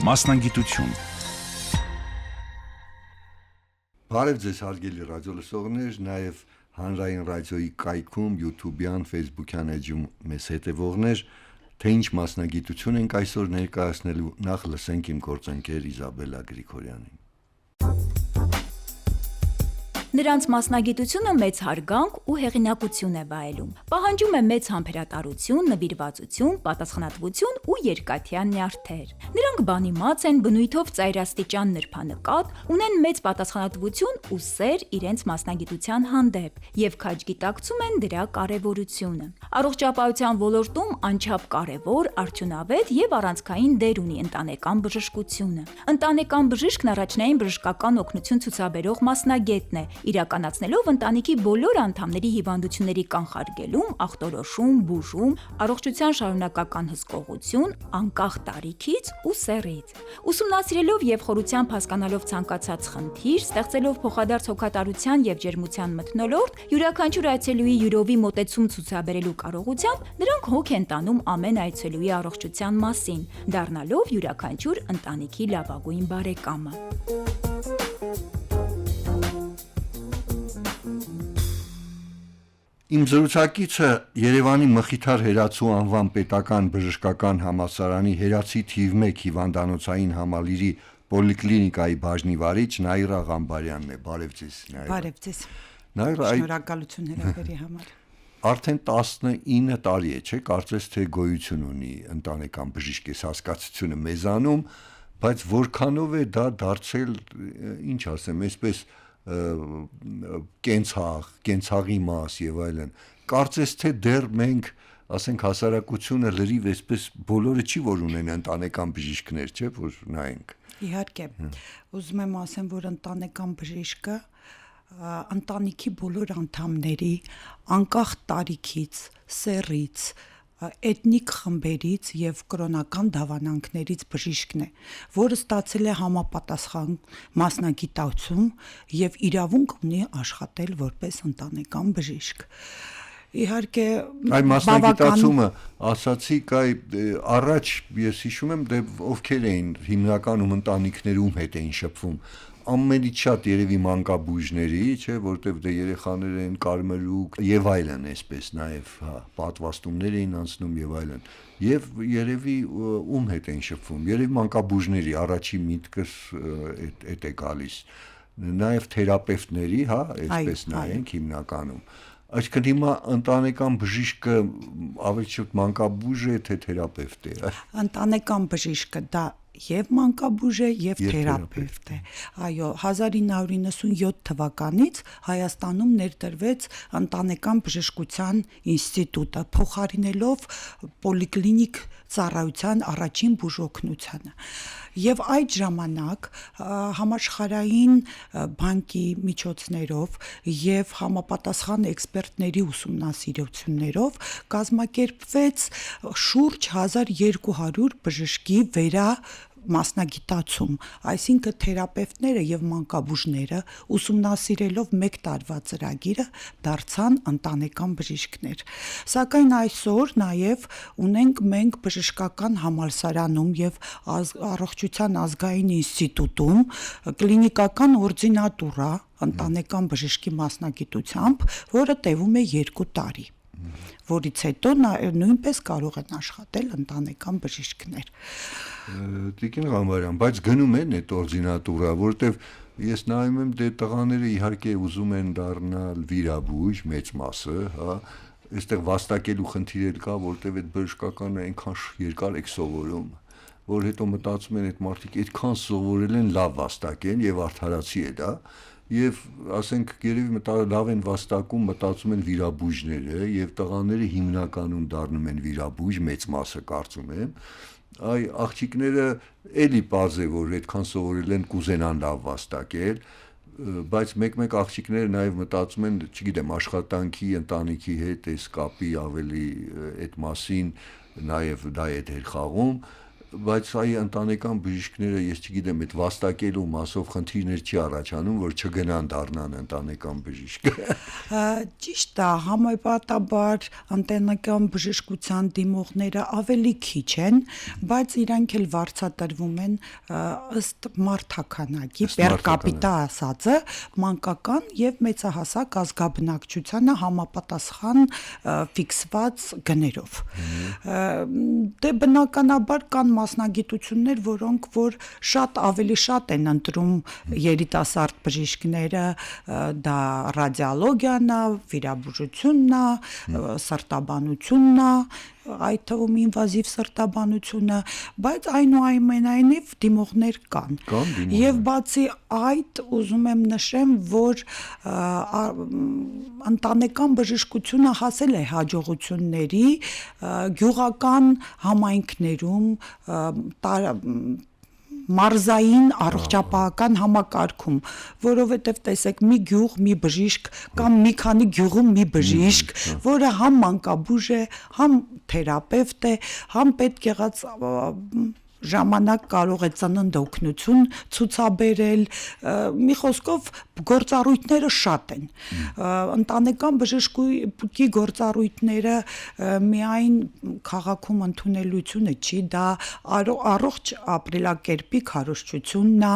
Մասնագիտություն։ Բարև ձեզ հարգելի ռադիոլսողներ, նաև հանրային ռադիոյի կայքում, YouTube-յան, Facebook-յան էջում մեզ հետևողներ, թե ինչ մասնագիտություն ենք այսօր ներկայացնելու, նախ լսենք իմ գործընկեր Իզաբելլա Գրիգորյանին։ Նրանց մասնագիտությունը մեծ հարգանք ու հեղինակություն է վայելում։ Պահանջում է մեծ համբերատարություն, նվիրվածություն, պատասխանատվություն ու երկաթյա նյարդեր։ Նրանք բանիմաց են, բնույթով ծայրաստիճան նրբանկատ, ունեն մեծ պատասխանատվություն ու սեր իրենց մասնագիտության հանդեպ եւ քաջ գիտակցում են դրա կարեւորությունը։ Առողջապահության ոլորտում անչափ կարեւոր, արդյունավետ եւ առանցքային դեր ունի ընտանեկան բժշկությունը։ Ընտանեկան բժիշկն առաջնային բժշկական օգնություն ցուցաբերող մասնագետն է, իրականացնելով ընտանիքի բոլոր անդամների հիվանդությունների կանխարգելում, ախտորոշում, բուժում, առողջության շարունակական հսկողություն, անկախ տարիքից ու սեռից։ Ուսումնասիրելով եւ խորությամբ հասկանալով ցանկացած խնդիր, ստեղծելով փոխադարձ հոգատարության եւ ջերմության մթնոլորտ, յուրաքանչյուր այցելուի յուրովի մոտեցում ցուցաբերելու կարողությամբ նրանք հոգ են տանում ամեն այցելուի առողջության մասին, դառնալով յուրաքանչյուր ընտանիքի լավագույն բարեկամը։ Իմ զրուցակիցը Երևանի Մխիթար Հերացու անվան պետական բժշկական համալսարանի Հերացի թիվ 1 հիվանդանոցային համալիրի պոլիկլինիկայի բաժնի վարիչ Նաիրա Ղամբարյանն է։ Բարև ձեզ, Նաիրա։ Բարև ձեզ։ Նաիրա, շնորհակալություն հրավերի համար։ Արդեն 19 տարի է, չէ՞, կարծես թե գոյություն ունի ընտանեկան բժիշկես հասկացությունը մեզանում, բայց որքանով է դա դարձել, ինչ ասեմ, այսպես կենցաղի մաս եւ այլն։ Կարծես թե դեռ մենք, ասենք, հասարակությունը լրիվ այսպես բոլորը չի որ ունեն ընտանեկան բժիշկներ, չէ՞, որ նայենք։ Իհարկե, ուզում եմ ասեմ, որ ընտանեկան բժիշկը ընտանիքի բոլոր անդամների անկախ տարիքից, սեռից, էթնիկ խմբերից եւ կրոնական դավանանքներից բժիշկն է, որը ստացել է համապատասխան մասնագիտացում եւ իրավունք ունի աշխատել որպես ընտանեկան բժիշկ։ Իհարկե, այ մասնագիտացումը ասացիք, առաջ ես հիշում եմ, դե ովքեր էին հիմնականում ընտանիքներում հետ էին շփվում, ամենից շատ երևի մանկաբույժների, չէ, որտեվ դե երեխաներ են կարմրուկ եւ այլն, այսպես նաեւ, պատվաստումներ էին անցնում եւ այլն։ Եվ երևի ում հետ էին շփվում, երևի մանկաբույժների առաջի միտքս էդ է գալիս։ Նաեւ թերապևտների, այսպես նայենք հիմնականում։ Այսինքն հիմա ընտանեկան բժիշկը ավելի շատ մանկաբույժ է, թե թերապևտ է։ Ընտանեկան բժիշկը դա եւ մանկաբույժ է եւ թերապևտ է։ Այո, 1997 թվականից Հայաստանում ներդրվեց ընտանեկան բժշկության ինստիտուտը, փոխարինելով պոլիկլինիկ ծառայության առաջին բուժօգնությանը։ Եվ այդ ժամանակ համաշխարհային բանկի միջոցներով եւ համապատասխան էքսպերտների ուսումնասիրություններով կազմակերպվեց շուրջ 1200 բժշկի մասնագիտացում, այսինքն թերապևտները եւ մանկաբույժները ուսումնասիրելով 1 տարվա ծրագիրը դարձան ընտանեկան բժիշկներ։ Սակայն այսօր նաեւ ունենք մենք բժշկական համալսարանում եւ առողջության ազգային ինստիտուտում կլինիկական օրդինատուրա ընտանեկան բժշկի մասնագիտությամբ, որը տևում է 2 տարի, որից հետո նույնպես կարող են աշխատել ընտանեկան բժիշկներ։ Տիկին Ղամբարյան, բայց գնում են այդ օրդինատուրա, որտեվ ես նայում եմ, դե տղաները իհարկե ուզում են դառնալ վիրաբույժ, մեծ մասը, այստեղ վաստակելու խնդիր կա, որտեվ այդ բժշկականը այնքան երկար եք սովորում, որ հետո մտածում են այդ մարդիկ այդքան սովորել են, լավ վաստակեն եւ արդարացի է դա, եւ ասենք երևի լավ են վաստակում, մտածում են վիրաբույժները եւ տղաները հիմնականում դառնում են վիրաբույժ, մեծ մասը կարծում եմ, այ աղջիկները էլի պարզ է, որ այդքան սովորել են, կուզենան լավ վաստակել, բայց մեկ-մեկ աղջիկները նաեւ մտածում են, չգիտեմ, աշխատանքի, ընտանիքի հետ այս կապի ավելի այդ մասին նաեւ դա է դեր խաղում, բայց այ ընտանեկան բժիշկները, ես չգիտեմ, այդ վաստակելու մասով խնդիրներ չի առաջանում, որ չգնան դառնան ընտանեկան բժիշկ։ Ճիշտ է, համապատասխանաբար ընտանեկան բժշկության դիմողները ավելի քիչ են, բայց իրանք էլ վարձատրվում են ըստ մարդաքանակի, per capita ասածը, մանկական եւ մեծահասակ ազգաբնակչությանը համապատասխան ֆիքսված գներով։ Դե բնականաբար կան մասնագիտություններ, որոնք որ ավելի շատ են ընտրում երիտասարդ բժիշկները, դա ռադիոլոգիան է, վիրաբուժությունն է, սրտաբանությունն է, այդ թվում ինվազիվ սրտաբանությունը, բայց այնուամենայնիվ դիմողներ կան։ Եվ բացի այդ, ուզում եմ նշեմ, որ ընտանեկան բժշկությունը հասել է հաջողությունների գյուղական համայնքներում, մարզային առողջապահական համակարգում, որովհետև տեսեք մի գյուղ, մի բժիշկ կամ մի քանի գյուղում մի բժիշկ, որը համ մանկաբույժ է, համ թերապևտ է, համ պետք եղած ժամանակ կարող է ծննդը օգնություն ցուցաբերել, մի խոսքով գործառույթները շատ են։ Ընտանեկան բժշկի գործառույթները միայն քաղաքում ընդունելությունը չի, դա առողջ ապրելակերպի քարոզչությունն է,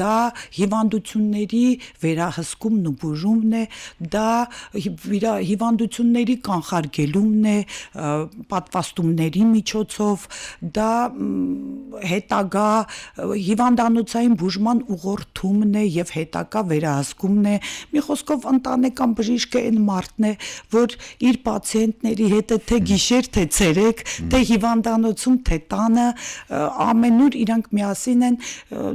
դա հիվանդությունների վերահսկումն ու բուժումն է, դա հիվանդությունների կանխարգելումն է պատվաստումների միջոցով, դա հետագա հիվանդանոցային բուժման ուղղորդումն է եւ հետագա վերահսկումն է։ Մի խոսքով ընտանեկան բժիշկը այն մարդն է, որ իր պացիենտների հետ թե գիշեր, թե ցերեկ, թե հիվանդանոցում, թե տանը ամենուր իրանք միասին են,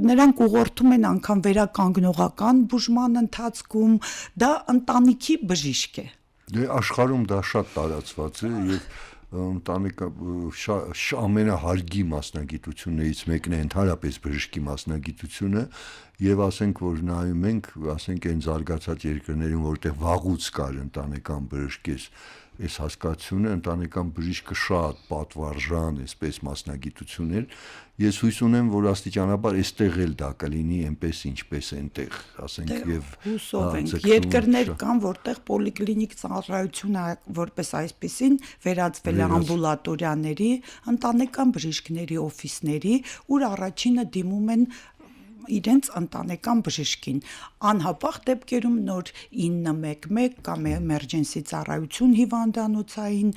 նրանք ուղղորդում են անգամ վերականգնողական բուժման ընթացքում, դա ընտանիքի բժիշկ է։ Դե աշխարհում դա շատ տարածված է եւ ամենահարգի մասնագիտություններից մեկն է ընդհանրապես բժշկի մասնագիտությունը եւ ասենք որ նայում ենք, ասենք այն զարգացած երկրներում, որտեղ վաղուց կար ընտանեկան բժիշկ, այս հասկացությունը ընտանեկան բժիշկը շատ պատվարժան, այսպես մասնագիտություն էր, ես հույս ունեմ, որ աստիճանաբար այստեղ էլ դա կլինի այնպես ինչպես այնտեղ, ասենք եւ հուսով ենք, երկրներ կան, որտեղ պոլիկլինիկ ծառայությունը որպես այսպեսին վերածվել է ամբուլատորիաների, ընտանեկան բժիշկների օֆիսների, ուր առաջինը դիմում են իրենց ընտանեկան բժշկին, անհապաղ դեպքերում նոր 911 կամ էմերջենսի ծառայություն հիվանդանոցային,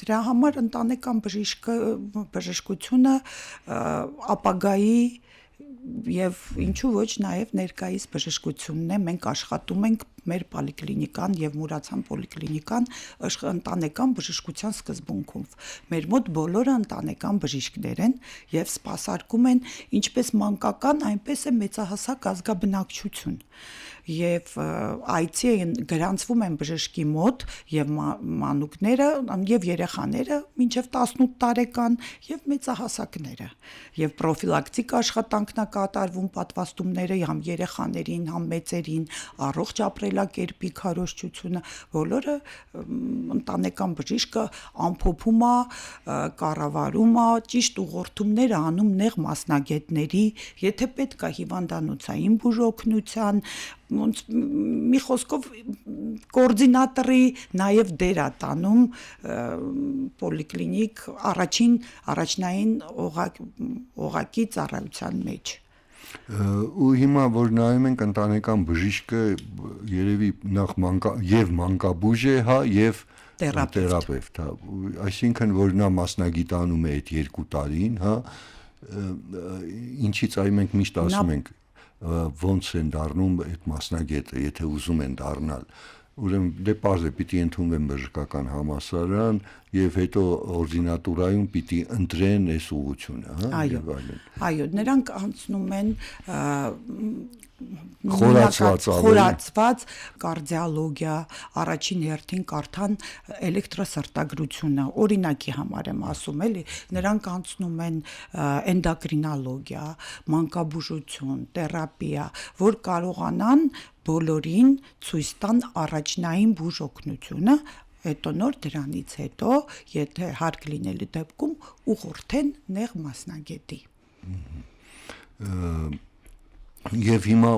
դրա համար ընտանեկան բժշկությունը ապագայի եւ ինչու ոչ նաեւ ներկայիս բժշկությունն է, մենք աշխատում ենք մեր պոլիկլինիկան եւ Մուրացյան պոլիկլինիկան ընտանեկան բժշկության սկզբունքով։ Մեր մոտ բոլորը ընտանեկան բժիշկներ են եւ սպասարկում են ինչպես մանկական, այնպես է մեծահասակ ազգաբնակչություն։ Եվ այցի գրանցվում են բժշկի մոտ եւ մանուկները եւ երեխաները մինչեւ 18 տարեկան եւ մեծահասակները եւ պրոֆիլակտիկ աշխատանքն է կատարվում պատվաստումները համ երեխաներին, համ մեծերին, առողջ ապրելակերպի քարոզչությունը, բոլորը ընտանեկան բժիշկը ամփոփում է, կառավարում է, ճիշտ ուղղորդումներ անում նեղ մասնագետների, եթե պետք է հիվանդանոցային բուժօգնության, մի խոսքով կոորդինատորի նաև դեր է տանում պոլիկլինիկ առաջնային օղակի ծառայության մեջ։ Ու հիմա որ նայում ենք ընտանեկան բժիշկը երևի նախ մանկաբույժ է, հա, եւ թերապևտ, հա, այսինքն որ նա մասնագիտանում է այդ 2 տարին, հա, ինչից այ մենք միշտ ասում ենք ոնց են դառնում այդ մասնագետը, եթե ուզում են դառնալ, ուրեմն դե պարզ է, պիտի ընդունվեն բժշկական համալսարան եւ հետո օրդինատուրայում պիտի ընտրեն այս ուղղությունը, հա, եւ այլն։ Այո, նրանք անցնում են խորացված կարդիոլոգիա, առաջին հերթին կարդան էլեկտրոսրտագրությունը, օրինակի համար եմ ասում, էլի, նրանք անցնում են էնդոկրինոլոգիա, մանկաբուժություն, թերապիա, որ կարողանան բոլորին ցույց տան առաջնային բուժօգնությունը հետո նոր դրանից հետո եթե հարկ լինելու դեպքում ուղղորդեն նեղ մասնագետի։ Եվ հիմա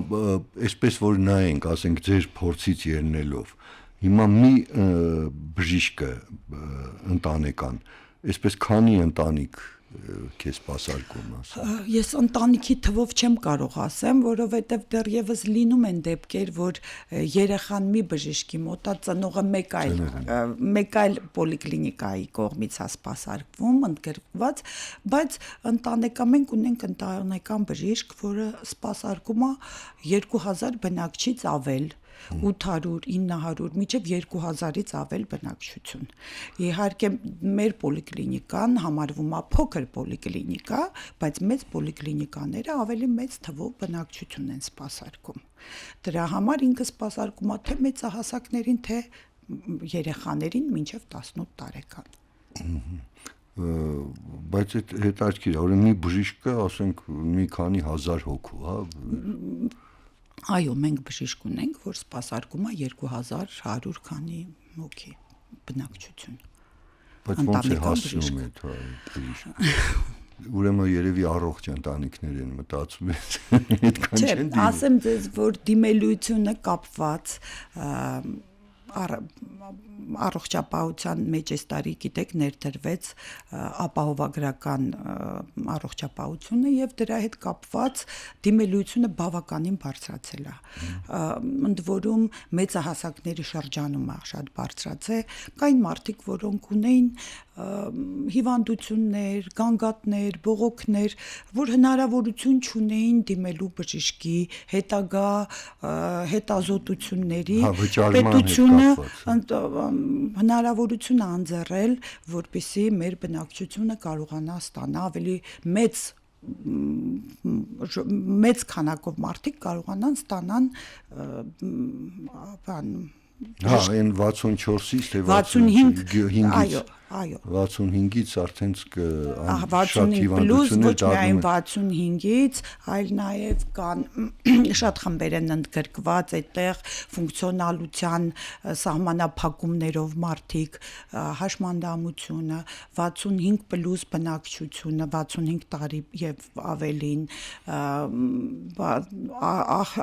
այսպես որ նայենք, ասենք ձեր փորձից ելնելով, հիմա մի բժիշկը ընտանեկան, այսպես քանի ընտանիք քեզ սպասարկում ասա։ Ես ընտանիքի թվով չեմ կարող ասեմ, որովհետև դեռևս լինում են դեպքեր, որ երեխան մի բժշկի մոտ է, ծնողը մեկ այլ պոլիկլինիկայի կողմից է սպասարկվում, ընդգրկված, բայց ընտանեկան մենք ունենք ընտանեկան բժիշկ, որը սպասարկում է 2000 բնակչից ավել 800, 900, մինչև 2000-ից ավել բնակչություն։ Իհարկե մեր պոլիկլինիկան համարվում է փոքր պոլիկլինիկա, բայց մեծ պոլիկլինիկաները ավելի մեծ թվով բնակչություն են սպասարկում։ Դրա համար ինքը սպասարկում է թե մեծահասակներին, թե երեխաներին մինչև 18 տարեկան։ Բայց այդ հետաքրքիր, ուրեմն մի բժիշկը, ասենք, մի քանի հազար հոգու, հա։ Այո, մենք բժիշկ ունենք, որ սպասարկում է 2100 քանի հոգի բնակչություն։ Բայց ոնց է հասնում այդ բժիշկը։ Ուրեմն երևի առողջ ընտանիքներ են մտածում այդքան չեն դիմում։ Չէ, ասեմ ձեզ, որ դիմելությունը կապված առողջապահության մեջ այս տարի գիտեք ներդրվեց ապահովագրական առողջապահությունը եւ դրա հետ կապված դիմելությունը բավականին բարձրացել է։ Ընդ որում մեծահասակների շրջանում է շատ բարձրացել, կային մարդիկ, որոնք ունեին հիվանդություններ, գանգատներ, բողոքներ, որ հնարավորություն չունեին դիմելու բժշկի հետագա հետազոտությունների պետությունը հնարավորություն է անձեռել, որպեսզի մեր բնակչությունը կարողանա ստանալ ավելի մեծ քանակով մարդիկ կարողանան ստանան Հա, այն 64-ից թե 65-ից, այո, 65-ից արդեն շատ հիվանդություններ դառնում են 65-ից, այլ նաև կան շատ խմբեր են ընդգրկված այդտեղ ֆունկցիոնալության սահմանափակումներով մարդիկ, հաշմանդամությունը, 65+ բնակչությունը, 65 տարի եւ ավելին,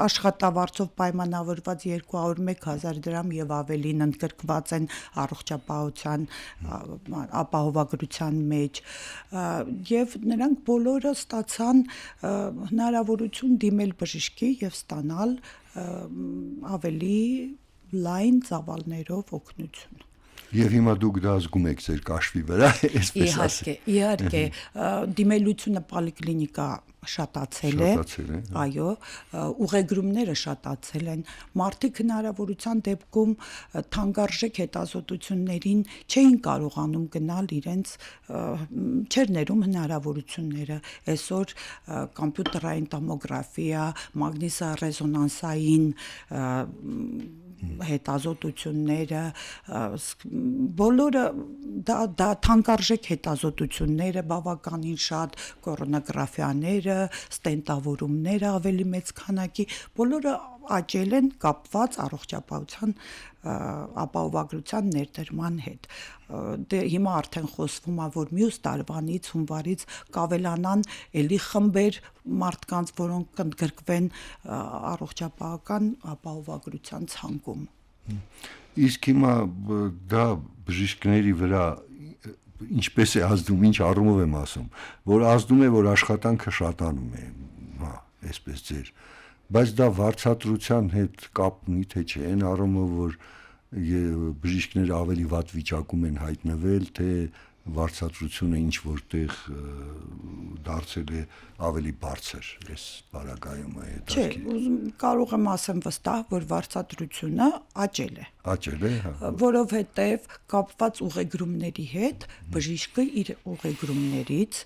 աշխատավարձով պայմանավորված 201,000 դրամ եւ ավելին ընդգրկված են առողջապահության ապահովագրության մեջ եւ նրանք բոլորը ստացան հնարավորություն դիմել բժշկի եւ ստանալ ավելի լայն ծավալներով օգնություն։ Եվ հիմա դուք դա զգում եք ձեր կաշվի վրա, այսպես ասեմ։ Իհարկե, դիմելությունը պոլիկլինիկա շատացել է, այո, ուղեգրումները շատացել են, մարդիկ հնարավորության դեպքում թանկարժեք հետազոտություններին չէին կարողանում գնալ իրենց չէր ներում հնարավորությունները, այսօր կոմպյուտերային տոմոգրաֆիա, մագնիսառեզոնանսային հետազոտությունները, բոլորը դա թանկարժեք հետազոտությունները, բավականին շատ կորոնոգրաֆիաները, ստենտավորումները ավելի մեծ քանակի, բոլորը աճել են կապված առողջապահության ապահովագրության ներդրման հետ։ Հիմա արդեն խոսվում է, որ մյուս տարվանից հունվարից կավելանան էլի խմբեր մարդկանց, որոնք ընդգրկվեն առողջապահական ապահովագրության ցանկում։ Իսկ հիմա դա բժիշկների վրա ինչպես է ազդում, ինչ առումով եմ ասում, որ ազդում է, որ աշխատանքը շատանում է, հա, այսպես ձեր, բայց դա վարձատրության հետ կապնի թե չէ, այն առումով, որ բժիշկները ավելի վատ վիճակում են հայտնվել, թե վարձատրությունը ինչ որտեղ դարձել է ավելի բարձր այս բարակայում է հետաքրքիր։ Չէ, կարող եմ ասեմ վստահ, որ վարձատրությունը աճել է։ Աճել է, հա։ Որովհետև կապված ուղեգրումների հետ բժիշկը իր ուղեգրումներից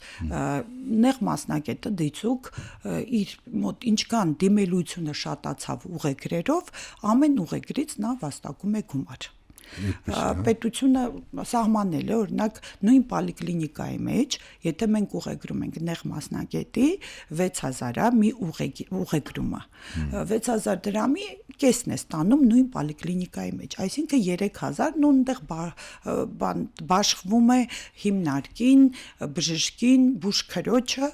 նեղ մասնագետը դիցուկ իր մոտ ինչքան դիմելությունը շատացավ ուղեգրերով, ամեն ուղեգրից նա վաստակում է գումար։ Պետությունը սահմանել է, օրինակ նույն պոլիկլինիկայի մեջ, եթե մենք ուղեգրում ենք նեղ մասնագետի 6000-ը մի ուղեգրումը, 6000 դրամի կեսն է ստանում նույն պոլիկլինիկայի մեջ, այսինքն 3000-ն ունտեղ բաշխվում է հիմնարկին, բժշկին, բուժքրոջը,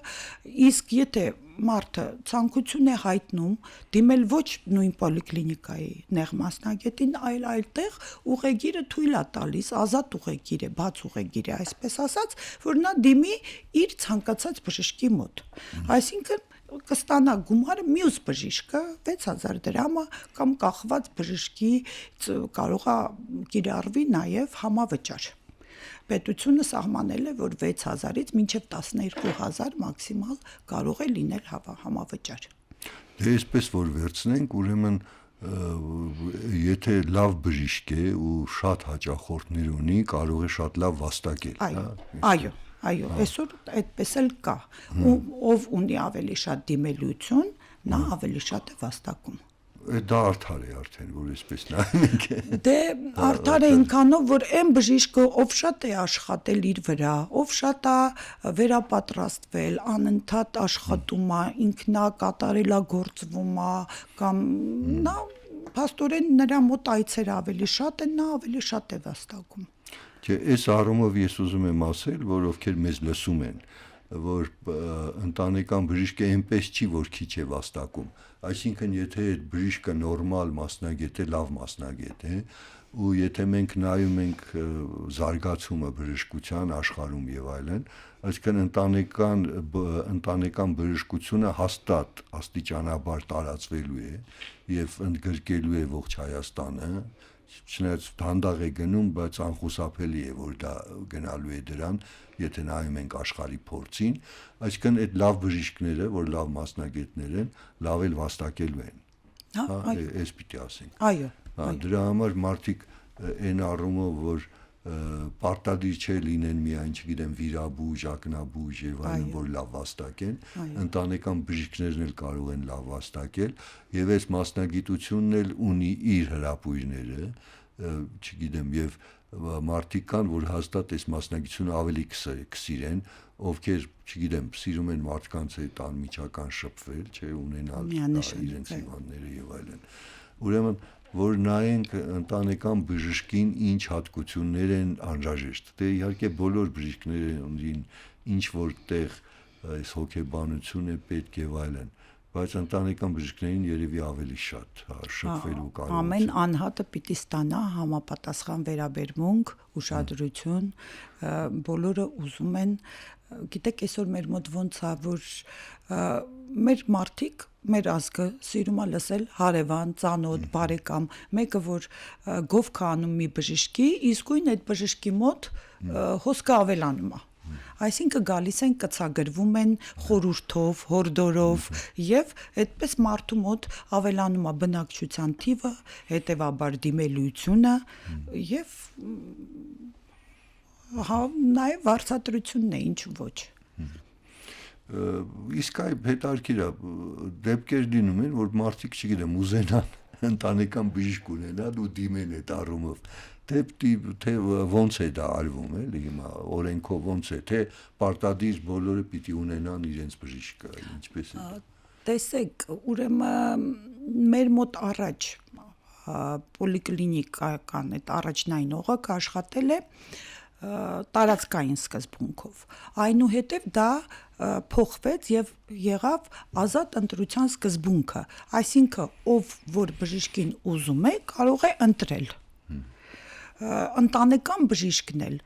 իսկ եթե մարդը ցանկություն է հայտնում դիմել ոչ նույն պոլիկլինիկայի նեղ մասնագետին, այլ այլտեղ ուղեգիրը թույլ է տալիս, ազատ ուղեգիր է, բաց ուղեգիր է, այսպես ասած, որ նա դիմի իր ցանկացած բժշկի մոտ։ Այսինքն կստանա գումարը մյուս բժիշկը 6000 դրամը կամ կախված բժշկի կարող է կիրառվի նաև համավճար։ Պետությունը սահմանել է, որ 6000-ից մինչև 12000 մաքսիմալ կարող է լինել համավճար։ Դե այսպես որ վերցնենք, ուրեմն եթե լավ բժիշկ է ու շատ հաճախորդներ ունի, կարող է շատ լավ վաստակել, Այո, այսօր այդպես էլ կա։ Ով ունի ավելի շատ դիմելություն, նա ավելի շատ է վաստակում։ Դա արդար է արդեն, որ այսպես նայենք։ Դե արդար է ինքանով, որ այն բժիշկը, ով շատ է աշխատել իր վրա, ով շատ է վերապատրաստվել, անընդհատ աշխատում է, ինքնակատարելագործվում է, կամ նա փաստորեն նրա մոտ այցերը ավելի շատ են, նա ավելի շատ է վաստակում։ Չէ, այս առումով ես ուզում եմ ասել, որ ովքեր մեզ լսում են, որ ընտանեկան բժիշկը այնպես չի, որ քիչ է վաստակում, այսինքն եթե այդ բժիշկը նորմալ մասնագետ է, լավ մասնագետ է, ու եթե մենք նայում ենք զարգացումը բժշկության աշխարհում եւ այլն, այսինքն ընտանեկան բժշկությունը հաստատ աստիճանաբար տարածվելու է եւ ընդգրկելու է ողջ Հայաստանը, չնայած դանդաղ է գնում, բայց անխուսափելի է, որ դա գնալու է դրան, եթե նայում ենք աշխարհի փորձին, այսինքն այդ լավ բժիշկները, որ լավ մասնագետներ են, լավ էլ վաստակելու են։ Այս պիտի ասենք։ Այո։ Դրա համար մարդիկ այն առումով, որ պարտադիր չէ լինեն միայն, չգիտեմ, վիրաբույժ, ակնաբույժ եւ այլն, որ լավ վաստակեն, ընտանեկան բժիշկներն էլ կարող են լավ վաստակել եւ այս մասնագիտությունն էլ ունի իր հրապույրները, չգիտեմ, եւ մարդիկ կան, որ հաստատ այս մասնագիտությունը ավելի կսիրեն, ովքեր, չգիտեմ, սիրում են մարդկանց հետ անմիջական շփվել, չէ, ունենալ իրենց հիվանդները եւ այլն։ Ուրեմն որ նայենք ընտանեկան բժշկին ինչ հատկություններ են անհրաժեշտ։ Դե իհարկե բոլոր բժիշկներին ինչ որտեղ այս հոգեբանություն է պետք եւ այլն, բայց ընտանեկան բժիշկներին երևի ավելի շատ շփվելու կարողություն։ Ամեն անհատը պիտի ստանա համապատասխան վերաբերմունք, ուշադրություն, բոլորը ուզում են, գիտեք, այսօր մեր մոտ ոնց է, որ մեր մարդիկ, մեր ազգը սիրում է լսել հարևան, ծանոթ, բարեկամ, մեկը որ գովք է անում մի բժշկի, իսկույն այդ բժշկի մոտ հոսքը ավելանում է։ Այսինքն գալիս են կցագրվում են խորհուրդով, հորդորով եւ այդպես մարդու մոտ ավելանում է բնակչության թիվը, հետեւաբար դիմելությունը եւ նաեւ վարձատրությունն է, ինչ ոչ։ Իսկ այ հետարքիր է, դեպքեր լինում են, որ մարդիկ, չգիտեմ, ուզենան ընտանեկան բժիշկ ունենալ ու դիմեն այդ առումով, թե ոնց է դա արվում, էլի հիմա օրենքով ոնց է, թե պարտադիր բոլորը պիտի ունենան իրենց բժիշկը, ինչպես է։ Տեսեք, ուրեմն մեր մոտ առաջ պոլիկլինիկական այդ առաջնային օղակը աշխատել է տարածքային սկզբունքով։ Այնուհետև դա փոխվեց եւ եղավ ազատ ընտրության սկզբունքը, այսինքն ով որ բժիշկին ուզում է, կարող է ընտրել։ Ընտանեկան բժիշկն էլ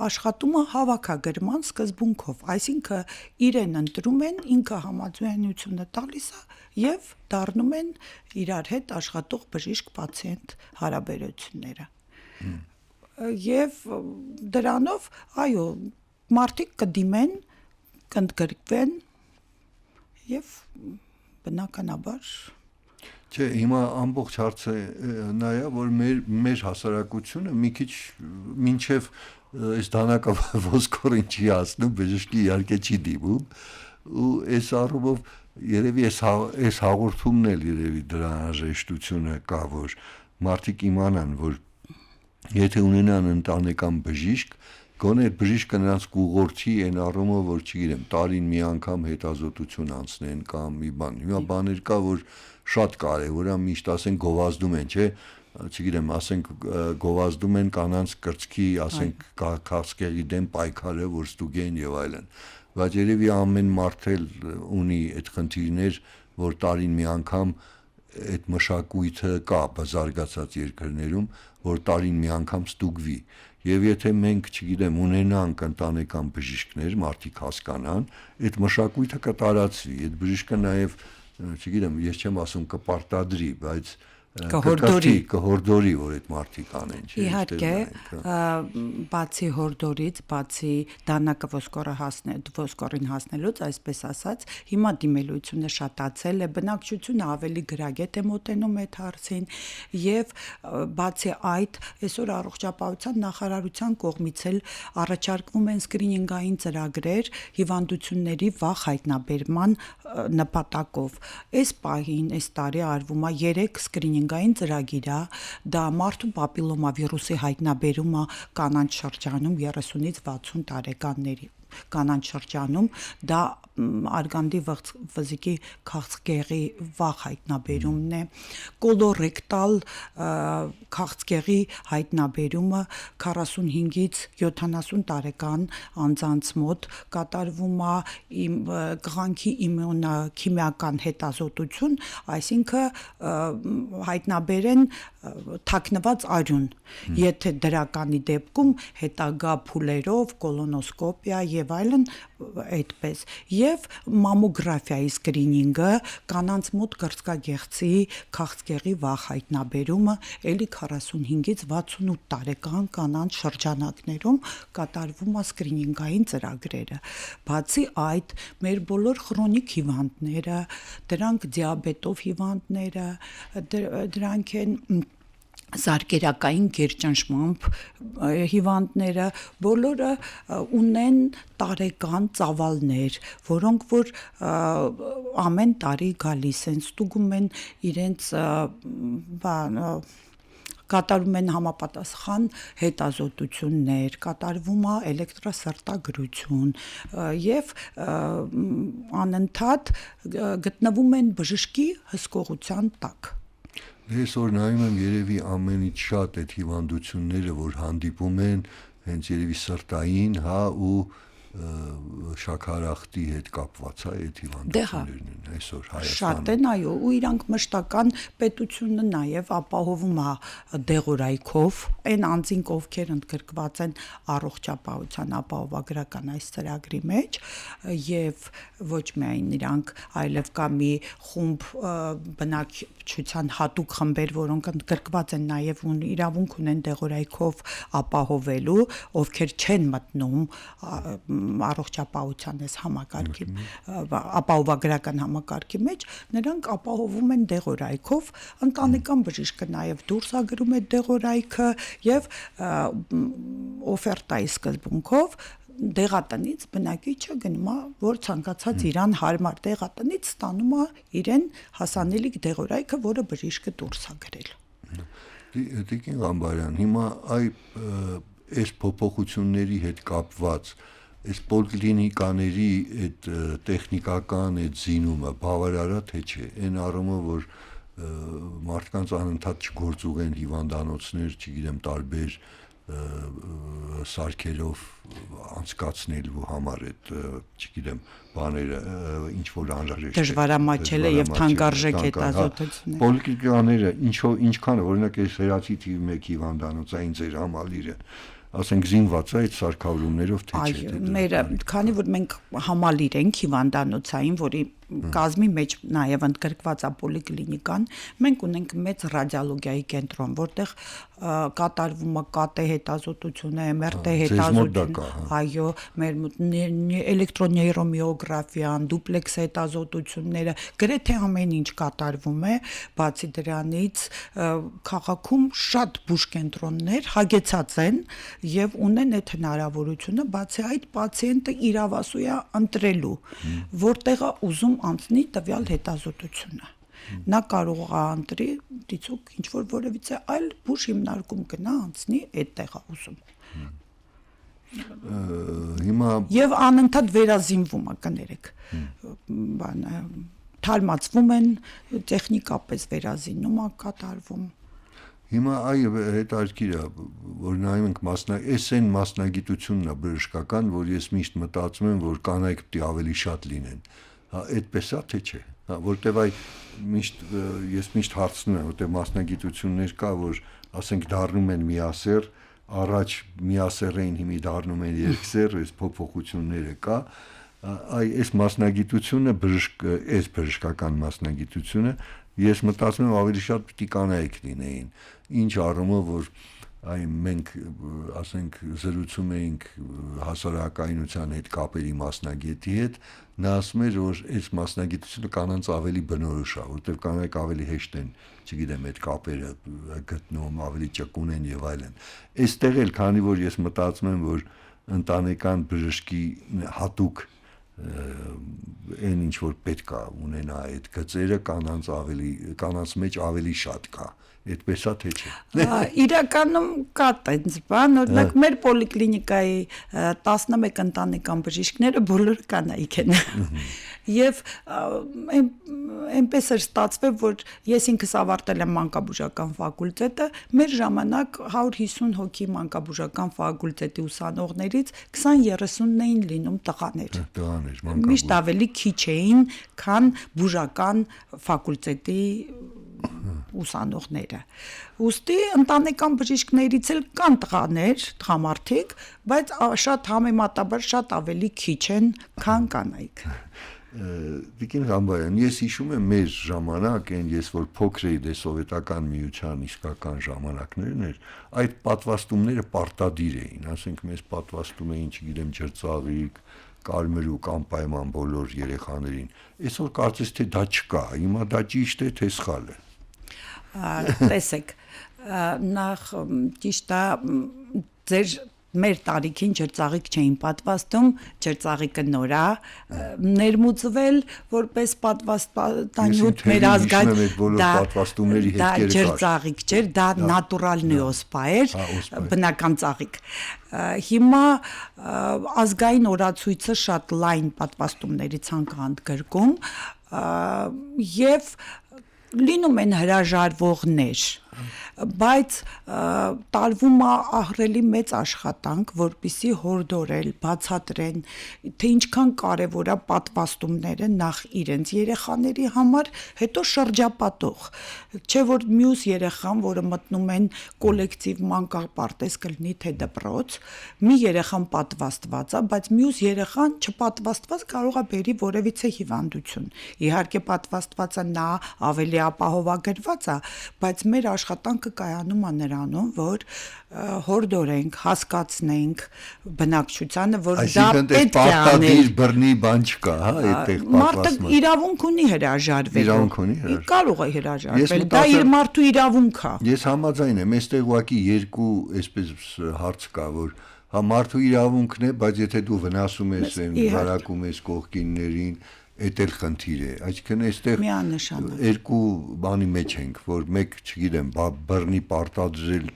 աշխատում է հավաքագրման սկզբունքով, այսինքն իրեն ընտրում են, ինքը համաձայնությունը տալիս է եւ դառնում են իրար հետ աշխատող բժիշկ-պացիենտ հարաբերությունները։ Եվ դրանով, այո, մարդիկ կդիմեն, կընդգրկվեն եւ բնականաբար Չէ, հիմա ամբողջ հարցը նա է, որ մեր հասարակությունը մի քիչ մինչև այս դանակը ոսկորին չի հասնում, բժշկի իհարկե չի դիմում, ու այս առումով երևի այս հաղորդումն էլ երևի դրա անհրաժեշտությունը կա, որ մարդիկ իմանան, որ եթե ունենան ընտանեկան բժիշկ գոնե բժիշկը նրանց կուղղորդի այն առումով, որ չգիտեմ, տարին մի անգամ հետազոտություն անցնեն կամ մի բան։ Հիմա բաներ կա, որ շատ կարևոր է, միշտ ասենք գովազդում են, չէ՞, չգիտեմ, ասենք գովազդում են կանանց կրծքի, ասենք քաղցկեղի դեմ պայքարը, որ ստուգեն եւ այլն։ Բայց երևի ամեն մարդ էլ ունի այդ խնդիրներ, որ տարին մի անգամ այդ մշակույթը կա զարգացած երկրներում, որ տարին մի անգամ ստուգվի։ Եվ եթե մենք, չգիտեմ, ունենանք ընտանեկան բժիշկներ, մարդիկ հասկանան, այդ մշակույթը կտարածվի, այդ բժիշկը նաև, չգիտեմ, ես չեմ ասում կպարտադրի, բայց կհորդորի, որ այդ մարդիկ անեն, չէ՞։ Իհարկե, բացի հորդորից, բացի դանակը ոսկորին հասնելուց, այսպես ասած, հիմա դիմելությունը շատացել է, բնակչությունը ավելի գրագետ է մոտենում այդ հարցին, եւ բացի այդ, այսօր առողջապահության նախարարության կողմից էլ առաջարկվում են սկրինինգային ծրագրեր հիվանդությունների վաղ հայտնաբերման նպատակով։ Այս պահին, այս տարի արվում է 3 սկրինինգային ծրագիր է, դա մարդու պապիլոմավիրուսի հայտնաբերումը կանանց շրջանում 30-ից 60 տարեկանների կանանց շրջանում, դա արգանդի վզիկի քաղցկեղի վաղ հայտնաբերումն է, կոլորեկտալ քաղցկեղի հայտնաբերումը 45-ից 70 տարեկան անձանց մոտ կատարվում է կղանքի իմունոքիմիական հետազոտություն, այսինքն հայտնաբերեն թաքնված արյուն, եթե դրականի դեպքում հետագա փուլերով, կոլոնոսկոպիա եւ այլն այդպես, եւ մամոգրաֆիայի սկրինինգը, կանանց մոտ կրծքագեղձի քաղցկեղի վաղ հայտնաբերումը, էլի 45-ից 68 տարեկան կանանց շրջանակներում կատարվում է սկրինինգային ծրագրերը։ Բացի այդ, մեր բոլոր քրոնիկ հիվանդները, դրանք դիաբետով հիվանդները, դրանք են սարկերակային գերճնշմամբ հիվանդները, բոլորը ունեն տարեկան ծավալներ, որոնք որ ամեն տարի գալիս են, ստուգում են իրենց կատարում են համապատասխան հետազոտություններ, կատարվում է էլեկտրասրտագրություն եւ անընդհատ գտնվում են բժշկի հսկողության տակ։ Այսօր նայում եմ երևի ամենից շատ այդ հիվանդությունները, որ հանդիպում են, հենց երևի սրտային, հա, ու շաքարախտի հետ կապված է այդ հիվանդություններն են այսօր Հայաստանում։ Շատ են, այո, ու իրանք մշտական պետությունը նաև ապահովում է դեղորայքով, այն անձինք, ովքեր ընդգրկված են առողջապահության ապահովագրական այս ծրագրի մեջ, եւ ոչ միայն իրանք, այլև կա մի խումբ բնակչության հատուկ խմբեր, որոնք ընդգրկված են նաև իրավունք ունեն դեղորայքով ապահովելու, ովքեր չեն մտնում առողջապահության այս համակարգի ապահովագրական համակարգի մեջ, նրանք ապահովում են դեղորայքով, ընտանեկան բժիշկը նաև դուրս է գրում այդ դեղորայքը եւ օֆերտայի սկզբունքով դեղատնից բնակիչը գնում է, որ ցանկացած իրան հարմար դեղատնից ստանում է իրեն հասանելիք դեղորայքը, որը բժիշկը դուրս է գրել։ Տիկին Ղամբարյան, հիմա այս փոփոխությունների հետ կապված այս պոլիկլինիկաների այդ տեխնիկական այդ զինումը բավարար է թե չէ, այն առումով որ մարդկանց անընդհատ չգործուղեն հիվանդանոցներ, չգիտեմ, տարբեր սարքերով անցկացնելու համար այդ, չգիտեմ, բաները ինչ որ անհրաժեշտ է, դժվարամատչել է եւ թանկարժեք հետազոտություններ։ Պոլիկլինիկաները ինչքան է, օրինակ այս հերացի թիվ 1 հիվանդանոցային ձեր համալիրը, ասենք զինված է այդ սարքավորումներով թե չէ։ Այո, մերը, քանի որ մենք համալիր ենք հիվանդանոցային, որի կազմի մեջ նաև ընդգրկված է պոլիկլինիկան, մենք ունենք մեծ ռադիոլոգիայի կենտրոն, որտեղ կատարվում է ԿՏ հետազոտությունը, MRT հետազոտությունը, այո, մեր էլեկտրոնեյրոմիոգրաֆիան, դուպլեքս հետազոտությունները, գրեթե ամեն ինչ կատարվում է, բացի դրանից քաղաքում շատ բուժ կենտրոններ հագեցած են եւ ունեն այդ հնարավորությունը, բացի այդ պացիենտը իրավասու է ընտրելու, որտեղ է ուզում անցնի տվյալ հետազոտությունը։ Նա կարող է ընտրի դիցուկ ինչ որ որևիցե այլ բուժ հիմնարկում գնա անցնի այդտեղ է ուզում։ Հիմա Եվ անընդհատ վերազինվում է կներեք։ Բանը թարմացվում են, տեխնիկապես վերազինում է կատարվում։ Հիմա հետաքրքիր է, որ նայում ենք այս այն մասնագիտությունն է բժշկական, որ ես միշտ մտածում եմ, որ կանայք պետք է ավելի շատ լինեն։ Հա, այդպես է թե չէ։ Հա, որտեվ ես միշտ հարցնում եմ, որտեվ մասնագիտություններ կա, որ ասենք դառնում են միասեռ, առաջ միասեռ էին, հիմա դառնում են երկսեռ, այս փոփոխությունները կա։ Այս մասնագիտությունը այս բժշկական մասնագիտությունը ես մտածում եմ ավելի շատ պիտի կանայք լինեին, ինչ առումով որ մենք ասենք զրուցում էինք հասարակայնության հետ կապերի մասնագետի հետ, նա ասում էր որ այս մասնագիտությունը կանանց ավելի բնորոշ է, որտեղ կանայք ավելի հեշտ են, չգիտեմ, այդ կապերը գտնում, ավելի ճկուն են եւ այլն։ Այստեղ էլ քանի որ ես մտածում եմ որ ընտանեկան բժշկի հատուկ այն ինչ որ պետք է ունենա այդ գծերը կանանց մեջ ավելի շատ կա, այդպես է թե չէ։ Իրականում կա տենց բան, օրինակ մեր պոլիկլինիկայի 11 ընտանեկան բժիշկները բոլորը կանայք են։ Եվ այնպես էր ստացվել, որ ես ինքս ավարտել եմ մանկաբուժական ֆակուլտետը, մեր ժամանակ 150 հոգի մանկաբուժական ֆակուլտետի ուսանողներից 20-30-ն էին լինում տղաներ։ Միշտ ավելի քիչ էին, քան բուժական ֆակուլտետի ուսանողները։ Ուստի ընտանեկան բժիշկներից էլ կան տղաներ, տղամարդիկ, բայց շատ համեմատաբար շատ ավելի քիչ են, քան կանայք։ Տիկին Ղամբարյան, ես հիշում եմ մեր ժամանակ, ես որ փոքր էի սովետական միության իսկական ժամանակներն էր, այդ պատվաստումները պարտադիր էին, ասենք մեզ պատվաստում էին, չգիտեմ, ջրծաղիկ, կարմրուկ անպայման բոլոր երեխաներին։ Այսօր կարծես թե դա չկա, հիմա դա ճիշտ է թե սխալ է։ Տեսեք, նախ ճիշտ է, ձեր մեր տարիքին ջրծաղիկ չէին պատվաստում, ջրծաղիկը նոր է, ներմուծվել որպես պատվաստանյութ մեր ազգային դա ջրծաղիկ չէր, դա նատուրալ նեոսպա էր, բնական ծաղիկ։ Հիմա ազգային օրացույցը շատ լայն պատվաստումների ցանկ է ընդգրկում եւ լինում են հրաժարվողներ, բայց տարվում է ահռելի մեծ աշխատանք, որպեսզի հորդորել, բացատրեն, թե ինչքան կարևոր է պատվաստումները նախ իրենց երեխաների համար, հետո շրջապատող, չէ որ մյուս երեխան, որը մտնում են կոլեկտիվ մանկապարտեզ կլինի թե դպրոց, մի երեխան պատվաստված է, բայց մյուս երեխան չպատվաստված կարող է բերի որևիցե հիվանդություն։ Իհարկե պատվաստվածը նա ավելի ապահովագրված է, բայց մեր աշխատանքը կայանում է նրանում, որ հորդորենք, հասկացնենք բնակչությանը, որ դա պետք է անել։ Բռնի բան չկա, հա, այդտեղ պատվաստում։ Մարդը իրավունք ունի հրաժարվել։ Իրավունք ունի։ Կարող է հրաժարվել։ Դա իր մարդու իրավունք է։ Ես համաձայն եմ, այստեղ ուղղակի երկու այսպես հարց կա, որ հա մարդու իրավունքն է, բայց եթե դու վնասում ես, վարակում ես կողքիններին, այդ էլ խնդիր է, այսինքն այստեղ երկու բանի մեջ ենք, որ մեկ, չգիտեմ, բռնի պարտադրել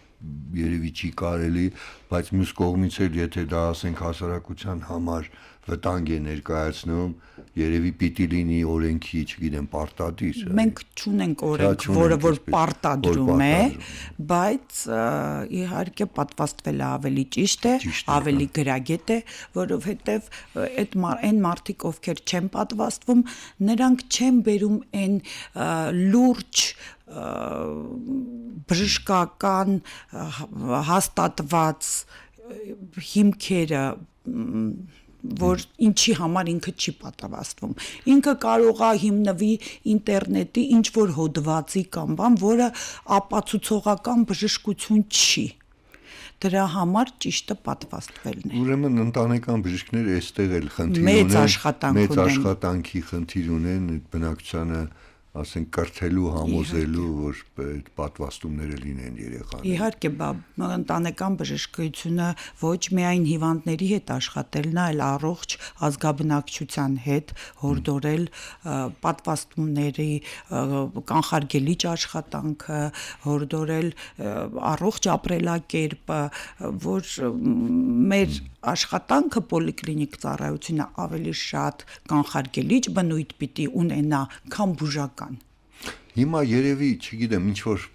երևի չի կարելի, բայց մյուս կողմից էլ եթե դա ասենք հասարակության համար վտանգ է ներկայացնում, երևի պիտի լինի օրենքի, չգիտեմ, պարտադիր։ Մենք չունենք օրենք, որը որ պարտադրում է, բայց իհարկե պատվաստվելը ավելի ճիշտ է, ավելի գրագետ է, որովհետև այն մարդիկ, ովքեր չեն պատվաստվում, նրանք չեն բերում այն լուրջ բժշկական հաստատված հիմքերը, որ ինչի համար ինքը չի պատվաստվում։ Ինքը կարող է հիմնվի ինտերնետի ինչ որ հոդվածի կամ բան, որը ապացուցողական բժշկություն չի։ Դրա համար ճիշտը պատվաստվելն է։ Ուրեմն ընտանեկան բժիշկները այստեղ էլ խնդիր ունեն, մեծ աշխատանքի խնդիր ունեն, այդ բնակչությանը ասենք կրթելու, համոզելու, որ այդ պատվաստումները լինեն երեխաներին։ Իհարկե, ընտանեկան բժշկությունը ոչ միայն հիվանդների հետ աշխատելն է, այլ առողջ ազգաբնակչության հետ հորդորել պատվաստումների կանխարգելիչ աշխատանքը, հորդորել առողջ ապրելակերպը, որ մեր աշխատանքը պոլիկլինիկ ծառայությունը ավելի շատ կանխարգելիչ բնույթ պիտի ունենա, քան բուժական։ Հիմա երևի, չգիտեմ, ինչ որ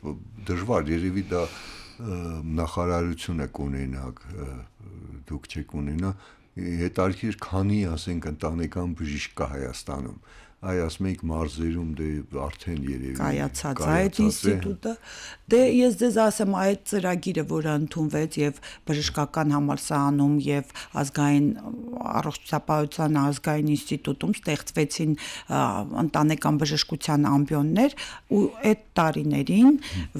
դժվար, երևի դա նախարարությունը կունենաք, դուք չեք ունենա, հետարքիր քանի, ասենք, ընտանեկան բժիշկ կա Հայաստանում։ Այ ասում եք մարզերում դե արդեն երևի կայացած այդ ինստիտուտը, դե ես ձեզ ասեմ, այդ ծրագիրը, որը ընդունվեց եւ բժշկական համալսարանում եւ ազգային առողջապահության ազգային ինստիտուտում ստեղծվեցին ընտանեկան բժշկության ամբիոններ ու այդ տարիներին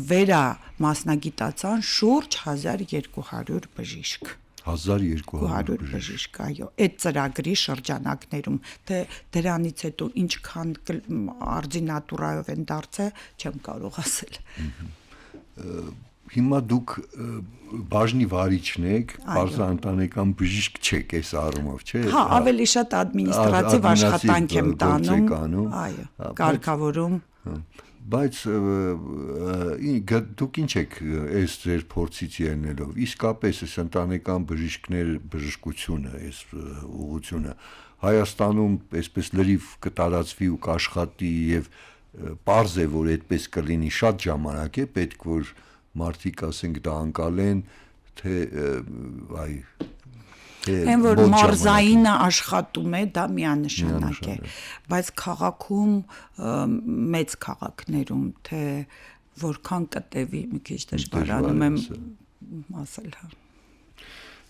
վերա մասնագիտացան շուրջ 1200 բժիշկ։ 1200 բժիշկ, այո, այդ ծրագրի շրջանակներում, թե դրանից հետո ինչքան արձինատուրայով են դարձել, չեմ կարող ասել։ Հիմա դուք բաժնի վարիչն եք, բարձր ընտանեկան բժիշկ չեք այս առումով, չէ՞։ Հա, ավելի շատ ադմինիստրատիվ աշխատանք եմ տանում, այո, կարգավորում։ Բայց դուք ինչ եք այս ձեր փորձից ելնելով, իսկապես այս ընտանեկան բժշկությունը, այս ուղղությունը Հայաստանում այսպես լրիվ կտարածվի ու կաշխատի եւ պարզ է, որ այդպես կլինի, շատ ժամանակ է պետք, որ մարդիկ ասենք դա անցալեն, թե Այն որ մարզայինը աշխատում է, դա միանշանակ է, բայց քաղաքում, մեծ քաղաքներում, թե որքան կտևի, մի քիչ դժվարանում եմ ասել, հա։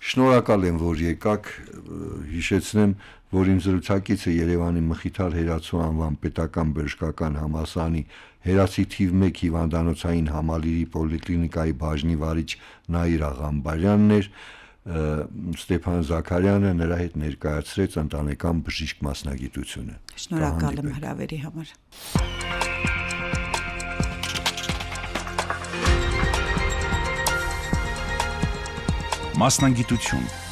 Շնորհակալ եմ, որ եկաք, հիշեցնեմ, որ իմ զրուցակիցը Երևանի Մխիթար Հերացու անվան պետական բժշկական համալսարանի Հերացի թիվ 1 հիվանդանոցային համալիրի պոլիկլինիկայի բաժնի վարիչ Նաիր Աղամբարյանն էր, Ստեփան Զաքարյանը նրա հետ ներկայացրեց ընտանեկան բժիշկ մասնագիտությունը։ Շնորհակալ եմ հրավերի համար։ Մասնագիտություն